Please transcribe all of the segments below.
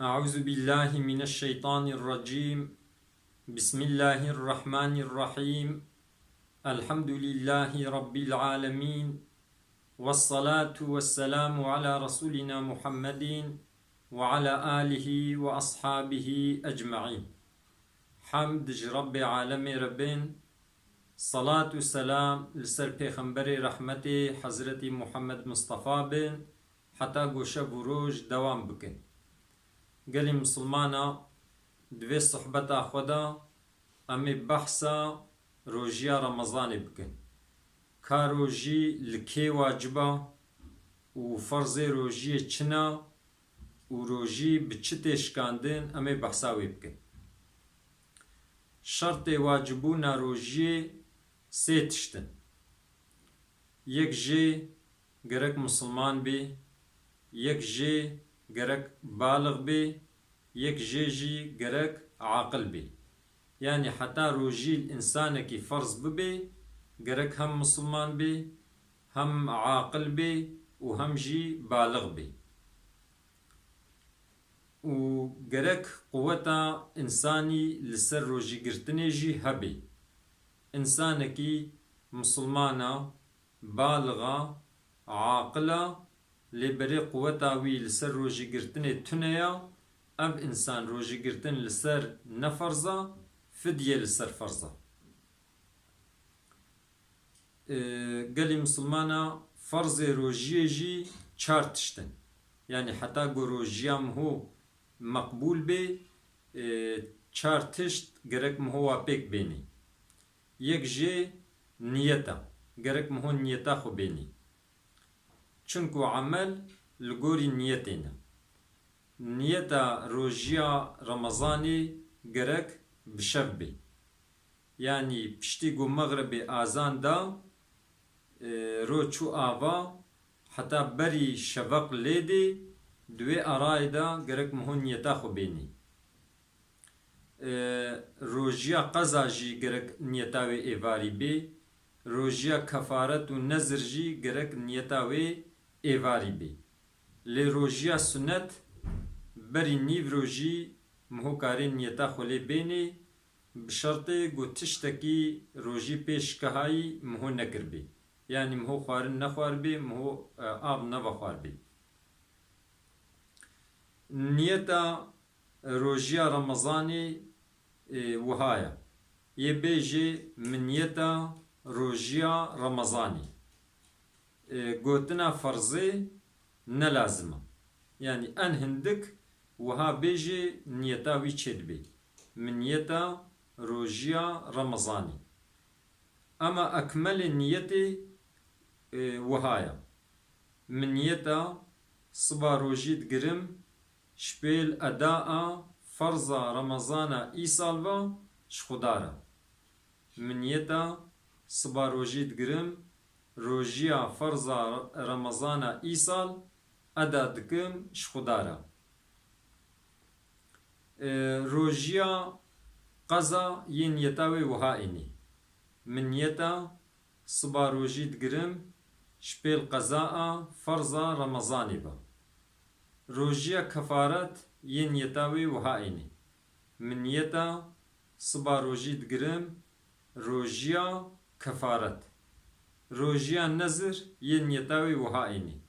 أعوذ بالله من الشيطان الرجيم. بسم الله الرحمن الرحيم. الحمد لله رب العالمين، والصلاة والسلام على رسولنا محمد وعلى آله وأصحابه أجمعين. حمد رب عالم ربين، صلاة والسلام لسر پیغمبر رحمت حضرت محمد مصطفى بن حتى گوشه بروج دوام بکن. قال مسلمانا دوی صحبتا خدا امی بحثا روژیا رمضان بکن. کا روژی لکی واجبا و فرض روژی چنا و روژی بچتش کاندن امی بحثاوی بکن. شرط واجبونا روژی سه تشتن. یک جی گرک مسلمان بی، یک جی گرک بالغ بی، یک جی گرک عاقل بی. يعني حتى روجي الإنسان كي فرض ببي قرك هم مسلمان بي، هم عاقل بي، وهم جي بالغ بي. وقرك قوة إنساني لسر روجي قرتني جي هبي. إنسان كي مسلمانا بالغة عاقلة لبري قوة وي لسر روجي قرتني تنيا، أب إنسان روجي قرتن لسر نفرزة فدية لسر فرزة. قال مسلمانا فرز روجي جي چار تشتن. يعني حتى قو روجيام هو مقبول بي چار تشت قرق مهو بيك بيني. يك جي نيتا قرق مهو نيتا خو بيني. چونكو عمل لقوري نيتنا. نيتا روجيا رمضاني قرق بشف بي. يعني بشتي قو مغربي آزان دا رو چو آوا حتى بري شفق ليدي دوي آراي دا قرق مهون نيتا خو بيني. روجيا قزا جي قرق نيتاوي ايواري بي، روجيا كفارت و نزر جي قرق نيتاوي ايواري بي. لروجيا سنت بري نيف روجي مهو كارين نيتا خو لي بيني بشرطي قو تشتكي روجي بيش كهاي مهو نكر بي. يعني مهو خوارن نخوار بي، مهو آب نبخوار بي. نيتا روجيا رمضاني وهايا يبيجي من نيتا روجيا رمضاني قوتنا فرزي نلازمه. يعني ان هندك وها بيجي نيتاوي تشد بي من نيتا روجيا رمضاني. اما اكمل النيتي وهايا من نيتا صبا روجي تقرم شبيل اداء فرزا رمضان ايسالفا شخدارا. من نيتا صبا روجي تقرم روجيا فرزا رمضان ايسال ادا دكم شخدارا. روجيا قزا ين يتاوي وهائني. من يتا صبا روجي تقرم شبيل قزاء فرزا رمضاني با. روجيا كفارت ين يتاوي وهائني. من يتا صبا روجي تقرم روجيا كفارت. روجيا نزر ين يتاوي وهائني.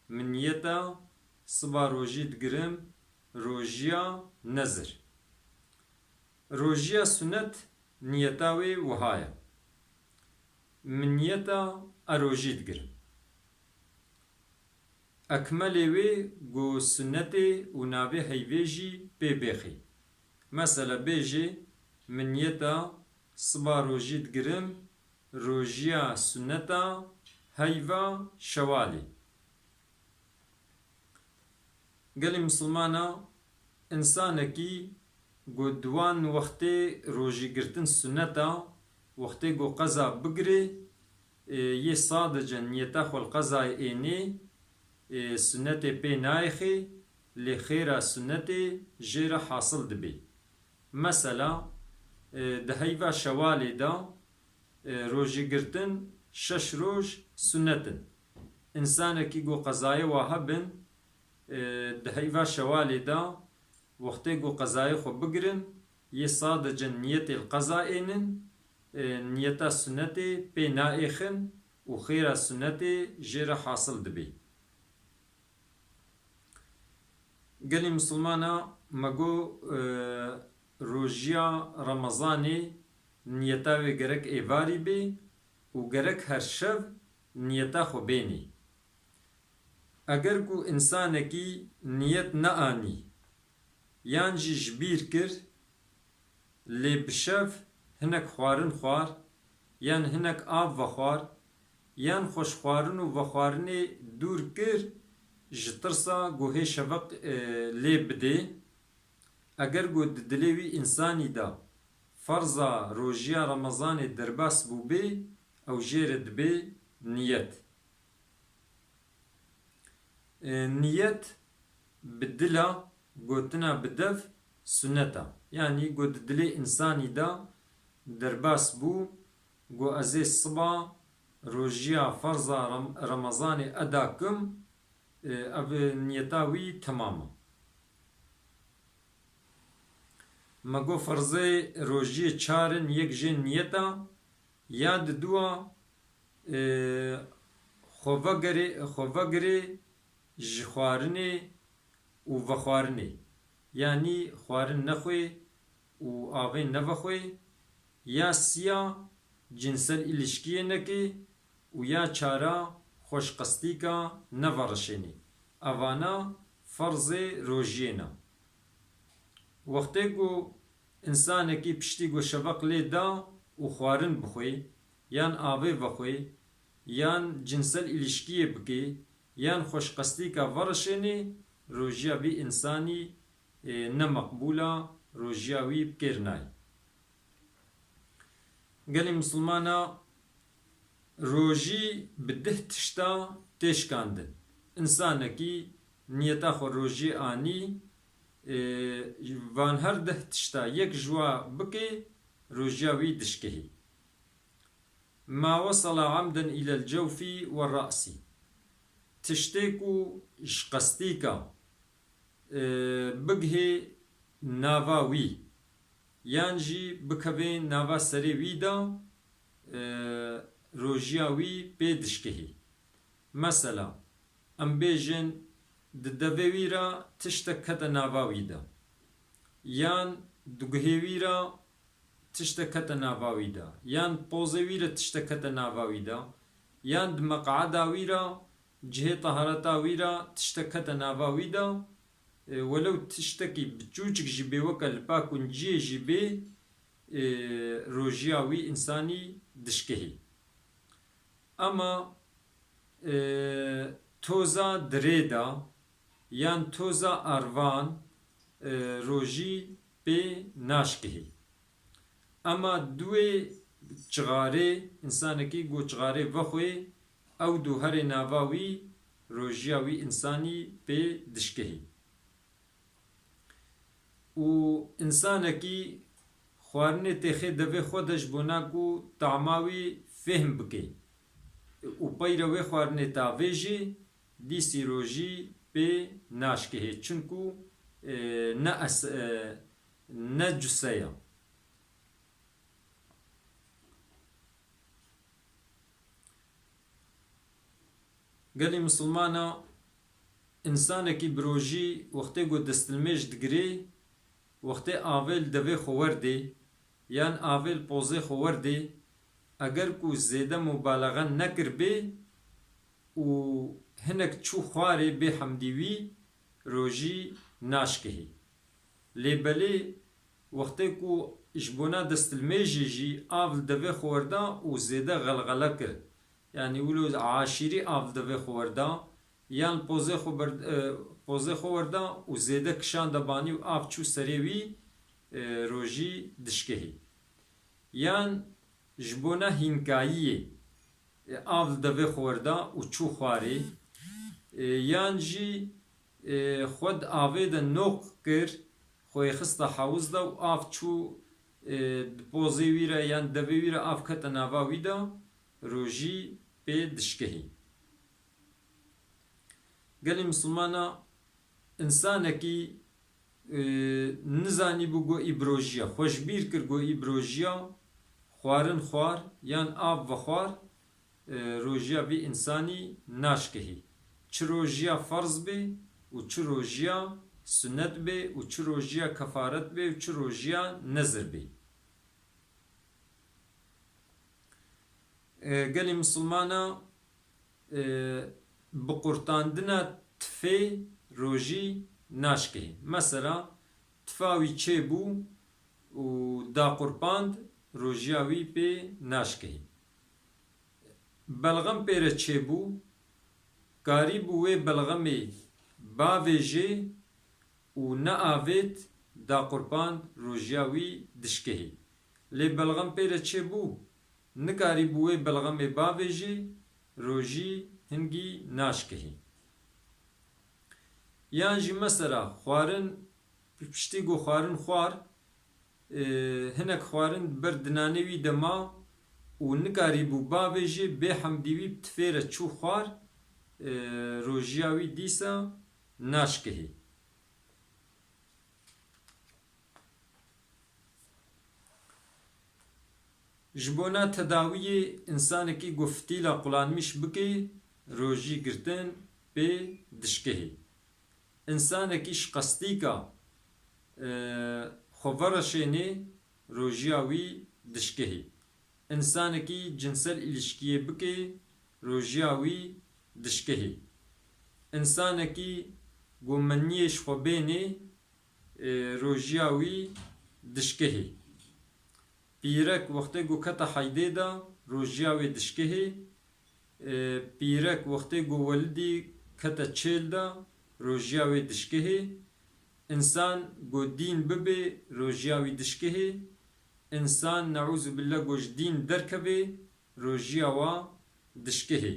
من يتا صبا روجي تقرم روجيا نزر. روجيا سنت نيتاوي وهايا. من نيتا اروجي تقرم اكملي وي قو سنتي ونابي هيفيجي بيبيخي. مثلا بيجي من نيتا صبا روجي تقرم روجيا سنتا هيفا شوالي. قال مسلمانا انسانكي قو دوان وقتي روجي قرتن سنتا وقتي قو قزا بقري يه صادجا نيتاخو القزا ايني سنتي بي نايخي لخيرا سنتي جيرا حاصل دبي. مثلا دهيفا شوالي دا روجي قرتن شش روج سنتن. انسانكي قو قزاي وهبن دهيفا شوالي دا وقتی گو قضای خو بگرن یه صادجا نیت القضائنن نیتا سنت پی نائخن و خیر سنت جیر حاصل دبی. قلی مسلمانا مگو روژیا رمضانی نیتاوی گرک ایواری بی و گرک هر شب نیتا خو بینی. اگر کو انسانکی نیت نآنی یان جی جبیر کر لی بشف هنک خوارن خوار یان هنک آب و خوار یان خوش خوارن و خوارن دور کر جترسا گوه شفق لی بده. اگر گو دلیوی انسانی دا فرضا روژیا رمضان درباس بو بی او جیرد بی نیت. نیت بدلا گوتنا بدف سنتا یعنی گو دلی انسانی دا درباس بو گو ازی صبا روژیا فرضا رمضان ادا کم او نیتاوی تماما. مگو فرضه روژی چارن یک جن نیتا یاد دوا خوفگری جخوارنه و وخوارنه یعنی خوارن نخوی و آوین نوخوی یا سیا جنسل ilişkiye neki و یا چارا خوشقستی کا نورشنی اوانا فرض روژینا. وقتی کو انسان کی پشتی گو شفق لی دا و خوارن بخوی یان آوی بخوی یان جنسل ilişkiye بکی یان خوشقستی کا ورشنی روژیا بی انسانی نمقبولا روژیا وی بکرنای. گلی مسلمانا روژی بده تشتا تشکاندن انسان کی نیتا خو روژی آنی وان هر ده تشتا یک جوا بکی روژیا وی دشکهی. ما وصل عمدا الى الجوف والرأس تشتیکو شقستیکا بگه ناواوی یانجی بکوی ناوا سری ویدا روژیاوی پیدشکهی. مثلا ام بیجن ددوی را تشتک کت ناواوی دا یان دگهوی را تشتک کت ناواوی دا یان پوزوی را تشتک کت ناواوی دا یان دمقعداوی را جهه طهارتاوی را تشتک کت ناواوی دا ولو تشتكي بتشوچك جبي وكل باكون جي جبي روجياوي إنساني دشكهي. أما توزا دريدا يان توزا أروان روجي بي ناشكهي. أما دوي چغاري إنسانكي گو چغاري وخوي أو دو هر ناواوي روجياوي إنساني بي دشكهي. و انسانکی خوارنه تخی دوی خودش بناکو تعماوی فهم بکی و پیروی خوارنه تاویجی دیسی روژی به ناشکه چونکو نه جسیا. گلی مسلمانا انسانکی بروژی وقتی گو دستلمیش دگری وقتی آویل دوی خورده یان آویل پوزه خورده اگر کو زیده مبالغه نکر بی و هنک چو خواره بی حمدیوی روژی ناشکهی. لیبلی وقتی کو اجبونا دستلمیجی جی آویل دوی خورده و زیده غلغله کر یعنی ولو عاشیری آویل دوی خورده یان پوزه خورده و زیده کشان دبانی و آف چو سریوی روژی دشکهی. یان جبونا هینکاییه آف دوی خورده و چو خواری یان جی خود آوه ده نوک کر خوی خسته حوز ده و آف چو پوزه ویره یان دوی ویره آف کت ناواوی ده روژی به دشکهی. گلی مسلمانا انسانکی نزانی بو گو ایبروژیا خوشبیر کر گو ایبروژیا خوارن خوار یان آب و خوار روژیا وی انسانی ناشکهی چه روژیا فرض بی و چه روژیا سنت بی و چه روژیا کفارت بی و چه روژیا نظر بی گلی مسلمانا بقرطاندنا تفی روژی ناشکهی مثلا تفاوی چه بو و دا قرباند روژیاوی پی ناشکهی بلغم پیره چه بو کاری بوی بلغمی باویجه و نه آوید دا قربان روژیاوی دشکهی لی بلغم پیره چه بو نکاری بوی بلغمی باویجه روژی هنگی ناشکهی یان جی مثلا خوارن پشتی گو خوارن خوار هنک خوارن بردنانوی دما و نکاری بو باویجه به حمدیوی بتفیره چو خوار روژیاوی دیسا ناشکهی جبونا تداوی انسان کی گفتیلا قلانمیش بکی روژی گرتن به دشکهی انسان کیش قصدی کا خورشینی روژیاوی دشکهی انسان کی جنسل ilişkiye بکی روژیاوی دشکهی انسان کی گومنیش خوبینی روژیاوی دشکهی پیرک وقتی گو کتا حیده دا روژیاوی دشکهی پیرک وقتی گو ولدی کتا چیل دا روژیاوی دشکهی انسان گو دین ببه روژیاوی دشکهی انسان نعوذ بالله گوش دین درکبه روژیاوا دشکهی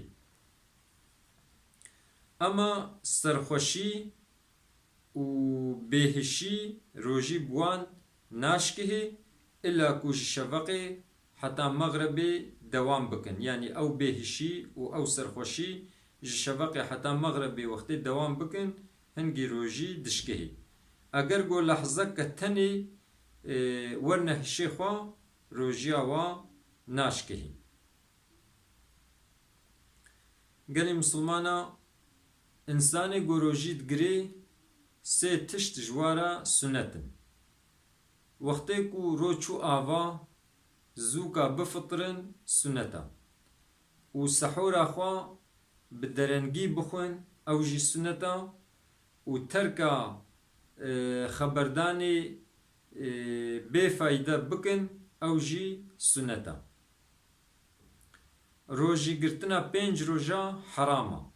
اما سرخوشی و بهشی روژی بوان ناشکهی الا کوش شفقه حتى مغربي دوام بكن يعني او بهشي او سرخوشي شفقه حتى مغربي وقت دوام بكن هنگي روجي دشكهي اگر گو لحظه كتني ورنه الشيخوا روجيا و ناشكهي قالي مسلمانا انساني گو روجي دگري سي تشت جوارا سنتن وقتی کو روچو آوا زوکا بفطرن سنتا و سحور آخوا بدرنگی بخون او جی سنتا و ترکا خبردانی بفایده بکن او جی سنتا روجی گرتنا 5 روجا حراما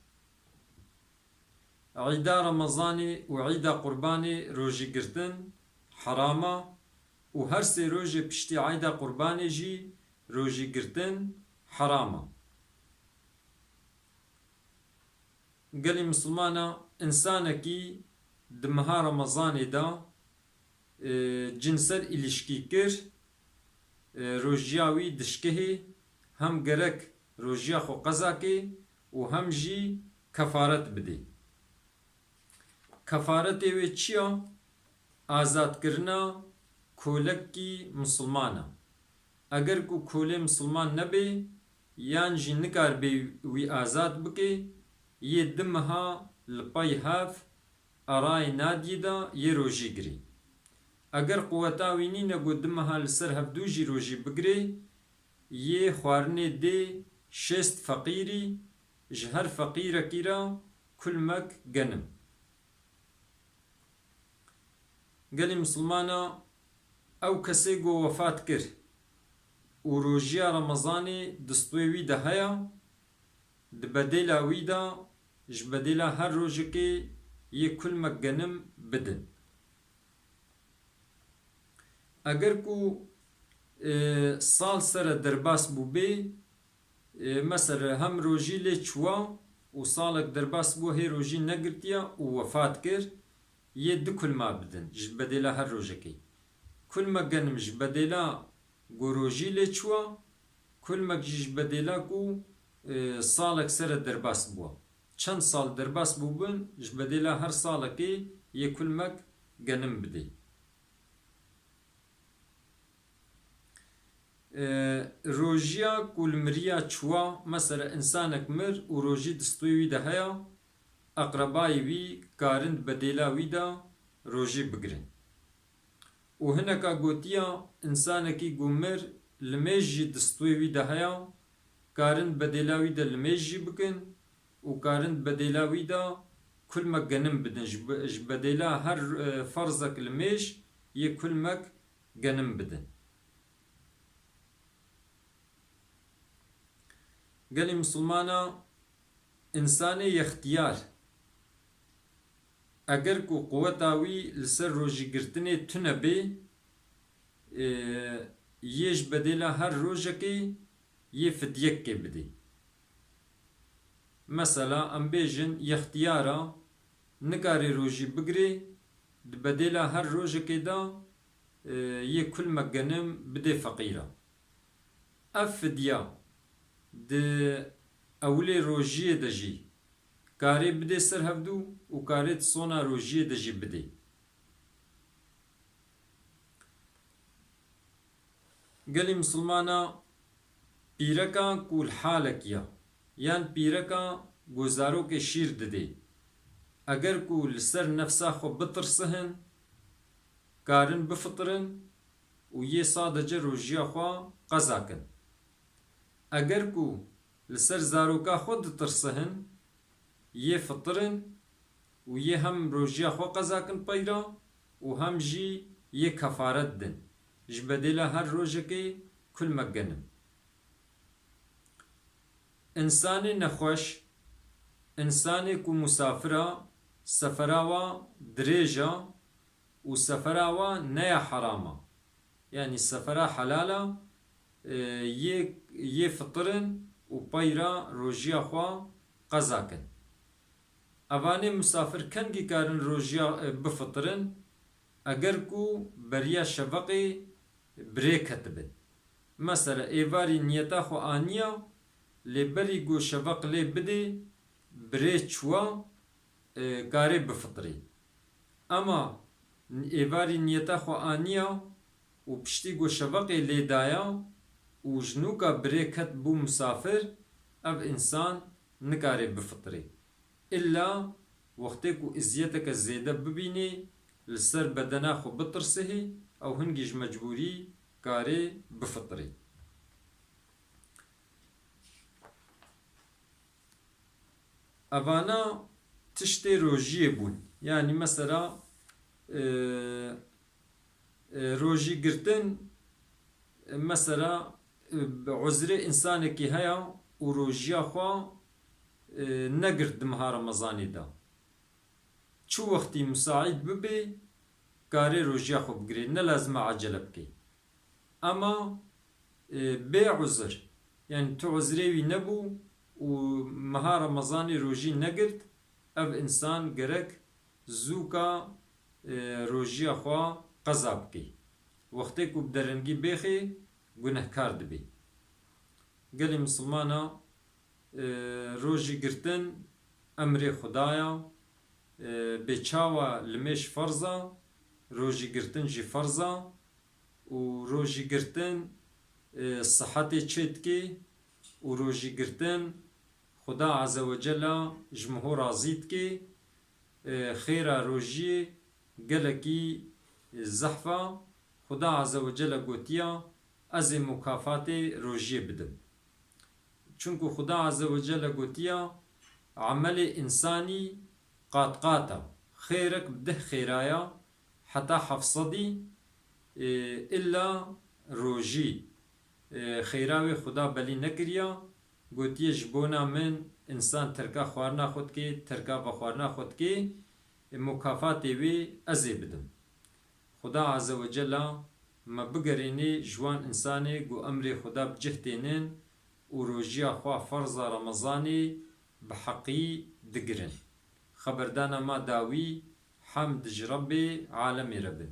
عیدا رمضانی و عیدا قربانی روجی گرتن حراما و هر سه روز پشتی عیدا قربانی جی روزی گرتن حراما گلی مسلمانا انسان کی دمها رمضان دا جنسل ilişki کر روژیاوی دشکهی هم گرک روژیا خو قضا کی و هم جی کفارت بده کفارت وی چیا آزاد کرنا کولک کی مسلمانا اگر کو کوله مسلمان نبی یان جی نکار بی وی آزاد بکی یه دمها لپای هاف ارای نادی دا یه روژی گری اگر قوتا وینی نگو دمها لسر هفدو جی روژی بگری یه خوارنه دی 6 فقیری جهر فقیر کیرا کل مک گنم گلی مسلمانا او کسی گو وفات کر و روژیا رمضانی دستوی وی ده هیا دبدیلا وی دا جبدیلا هر روژه که یه کل مگنم بدن اگر کو سال سر درباس بو بی مثلا هم روژی لی چوا و سالک درباس بو هی روژی نگرتیا و وفات کر یه دو کل ما بدن جبدیلا هر روژه که کل ما گنمش بدلا گروجی لچوا کل ما جیش بدلا کو سالک سر درباس بوا چند سال درباس بوبن جبدلا هر سالکی یک کل ما گنم بده. روژیا کولمریا چوا مثلا انسانك مر و روژی دستوی وی ده هیا اقربای وی کارند بدیلا وی دا روژی بگرن. و هنکا گوتیا انسانکی گومر لمیجی دستوی وی ده هیا کارند بدیلا وی دا لمیجی بکن و کارند بدیلا وی دا كل ما جنم بدن بديلا هر فرزك الميش يه كل ما جنم بدن. قال مسلمانا إنساني يختيار اگر کو قوتاوی لسر روژی گرتنی تونه بی یش بدیلا هر روژکی یه فدیک که بدی. مثلا ام بیجن یختیارا نکاری روژی بگری بدیلا هر روژکی دا یه کل مگنم بده فقیرا. اف فدیا ده اولی روژی دجی کاری بده سر هفدو و کاری تصونا روژی دجی بده. قالی مسلمانا پیرکا کول حالکیا یان پیرکا گزارو که شیر دده اگر کول سر نفسا خو بترسهن کارن بفطرن و یه صادجه روژیا خوا قضا کن. اگر کو لسر زاروکا خود ترسهن یه فطرن و یه هم روژیا خوا قضا کن پیرا و هم جی یه کفارت دن جبدیلا هر روژکی کل مگنم. انسانی نخوش انسانی کو مسافره سفراوا دریجا و سفراوا نیا حراما یعنی سفرا حلالا یه فطرن و پیرا روژیا خوا قضا کن. اوانی مسافر کنگی کارن روژیا بفطرن اگر کو بریا شفقی بریکت بد. مثلا ایواری نیتا خو آنیا لبری گو شفق لی بده بری چوا کاری بفطری. اما ایواری نیتا خو آنیا و پشتی گو شفق لی دایا و جنوکا بریکت بو مسافر اب انسان نکاری بفطری الا وقتی کو ازیتک زیده ببینی لسر بدنا خو بترسه او هنگیش مجبوری کاری بفطری. اوانا تشتی روژی بون یعنی مثلا روژی گرتن مثلا عذر انسان کی هیا و روژیا خوا نگرد مها رمضانی دا چو وقتی مساعد ببی کاری روژیا خو بگری نلازم عجله بکی. اما بی عذر یعنی تو عذری نبو و مها رمضانی روژی نگرد اب انسان گرک زوکا روژیا خوا قضا بکی وقتی کو بدرنگی بیخی گناهکار دبی. قالی مسلمانا روژی گرتن امر خدایا بچاوا لمیش فرضا روژی گرتن جی فرضا و روژی گرتن صحت چید کی و روژی گرتن خدا عز و جل جمهو رازید کی خیر روژی گلکی زحفا خدا عز و جل گوتیا از مکافات روژی بدم. چونکو خدا عز و جل گوتیا عمل انسانی قات قاتا خيرك بده خيرايا حتى حفصدي إلا روجي خيراوي خدا بلي نكريا قلت يجبونا من إنسان تركا خوارنا خود كي تركا بخوارنا خود كي مكافاتي بي أزي بدم. خدا عز وجل ما بقريني جوان إنساني قو أمري خدا بجهتينين وروجيا خوا فرض رمضاني بحقي دقرن خبردانا ما داوي حمد جربي عالمي ربن.